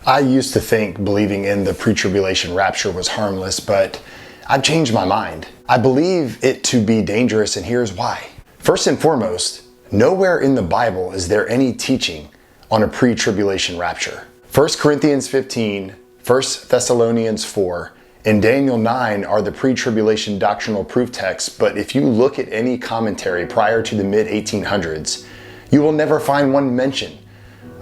I used to think believing in the pre-tribulation rapture was harmless, but I've changed my mind. I believe it to be dangerous, and here's why. First and foremost, nowhere in the Bible is there any teaching on a pre-tribulation rapture. 1 Corinthians 15, 1 Thessalonians 4, and Daniel 9 are the pre-tribulation doctrinal proof texts, but if you look at any commentary prior to the mid-1800s, you will never find one mention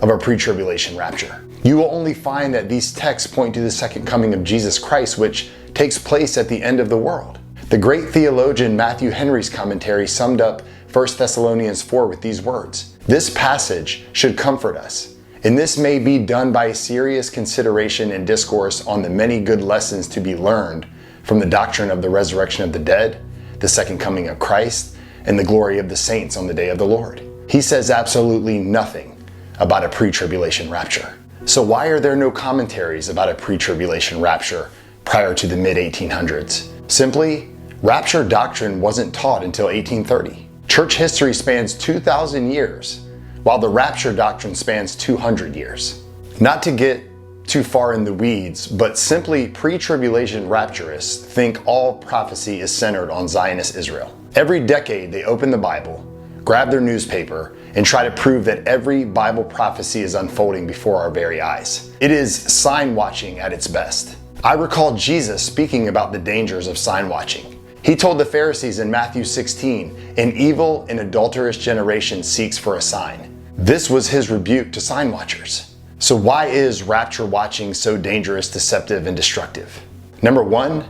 of a pre-tribulation rapture. You will only find that these texts point to the second coming of Jesus Christ, which takes place at the end of the world. The great theologian Matthew Henry's commentary summed up 1 Thessalonians 4 with these words: "This passage should comfort us, and this may be done by a serious consideration and discourse on the many good lessons to be learned from the doctrine of the resurrection of the dead, the second coming of Christ, and the glory of the saints on the day of the Lord." He says absolutely nothing about a pre-tribulation rapture. So why are there no commentaries about a pre-tribulation rapture prior to the mid-1800s? Simply, rapture doctrine wasn't taught until 1830. Church history spans 2,000 years, while the rapture doctrine spans 200 years. Not to get too far in the weeds, but simply pre-tribulation rapturists think all prophecy is centered on Zionist Israel. Every decade they open the Bible, grab their newspaper, and try to prove that every Bible prophecy is unfolding before our very eyes. It is sign watching at its best. I recall Jesus speaking about the dangers of sign watching. He told the Pharisees in Matthew 16, "An evil and adulterous generation seeks for a sign." This was his rebuke to sign watchers. So why is rapture watching so dangerous, deceptive, and destructive? Number one,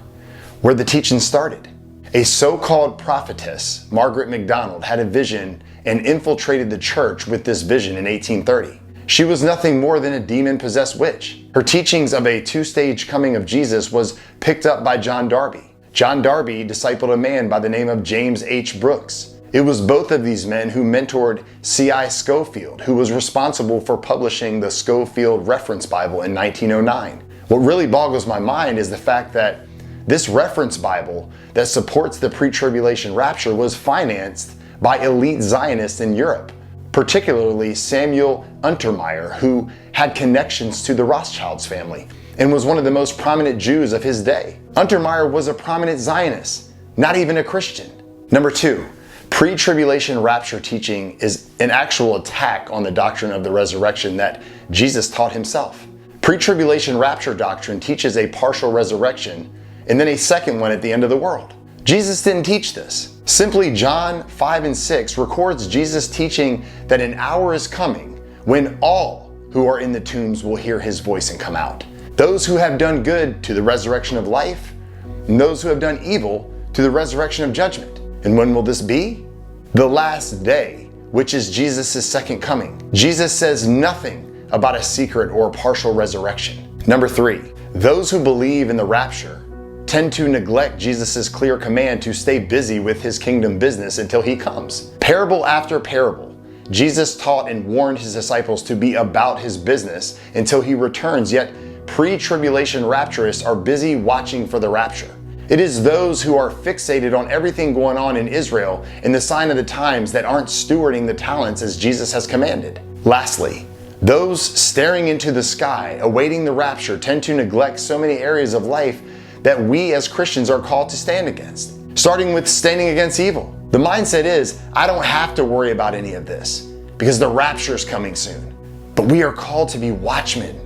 where the teaching started. A so-called prophetess, Margaret MacDonald, had a vision and infiltrated the church with this vision in 1830. She was nothing more than a demon-possessed witch. Her teachings of a two-stage coming of Jesus was picked up by John Darby. John Darby discipled a man by the name of James H. Brooks. It was both of these men who mentored C.I. Scofield, who was responsible for publishing the Scofield Reference Bible in 1909. What really boggles my mind is the fact that this reference Bible that supports the pre-tribulation rapture was financed by elite Zionists in Europe, particularly Samuel Untermyer, who had connections to the Rothschilds family and was one of the most prominent Jews of his day. Untermyer was a prominent Zionist, not even a Christian. Number two, pre-tribulation rapture teaching is an actual attack on the doctrine of the resurrection that Jesus taught himself. Pre-tribulation rapture doctrine teaches a partial resurrection and then a second one at the end of the world. Jesus didn't teach this. Simply John 5 and 6 records Jesus teaching that an hour is coming when all who are in the tombs will hear his voice and come out. Those who have done good to the resurrection of life, and those who have done evil to the resurrection of judgment. And when will this be? The last day, which is Jesus' second coming. Jesus says nothing about a secret or partial resurrection. Number three, those who believe in the rapture tend to neglect Jesus' clear command to stay busy with his kingdom business until he comes. Parable after parable, Jesus taught and warned his disciples to be about his business until he returns, yet pre-tribulation rapturists are busy watching for the rapture. It is those who are fixated on everything going on in Israel and the sign of the times that aren't stewarding the talents as Jesus has commanded. Lastly, those staring into the sky, awaiting the rapture, tend to neglect so many areas of life that we as Christians are called to stand against, starting with standing against evil. The mindset is, I don't have to worry about any of this because the rapture is coming soon. But we are called to be watchmen.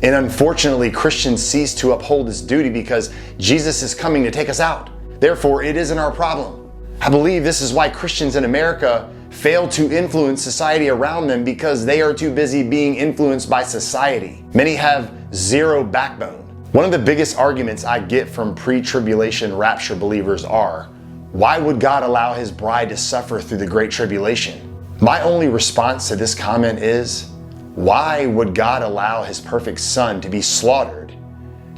And unfortunately, Christians cease to uphold this duty because Jesus is coming to take us out. Therefore, it isn't our problem. I believe this is why Christians in America fail to influence society around them, because they are too busy being influenced by society. Many have zero backbone. One of the biggest arguments I get from pre-tribulation rapture believers are, why would God allow his bride to suffer through the great tribulation? My only response to this comment is, why would God allow his perfect son to be slaughtered,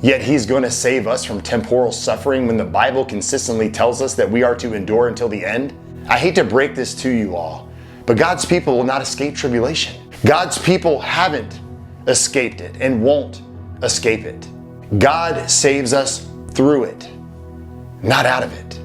yet he's going to save us from temporal suffering when the Bible consistently tells us that we are to endure until the end? I hate to break this to you all, but God's people will not escape tribulation. God's people haven't escaped it and won't escape it. God saves us through it, not out of it.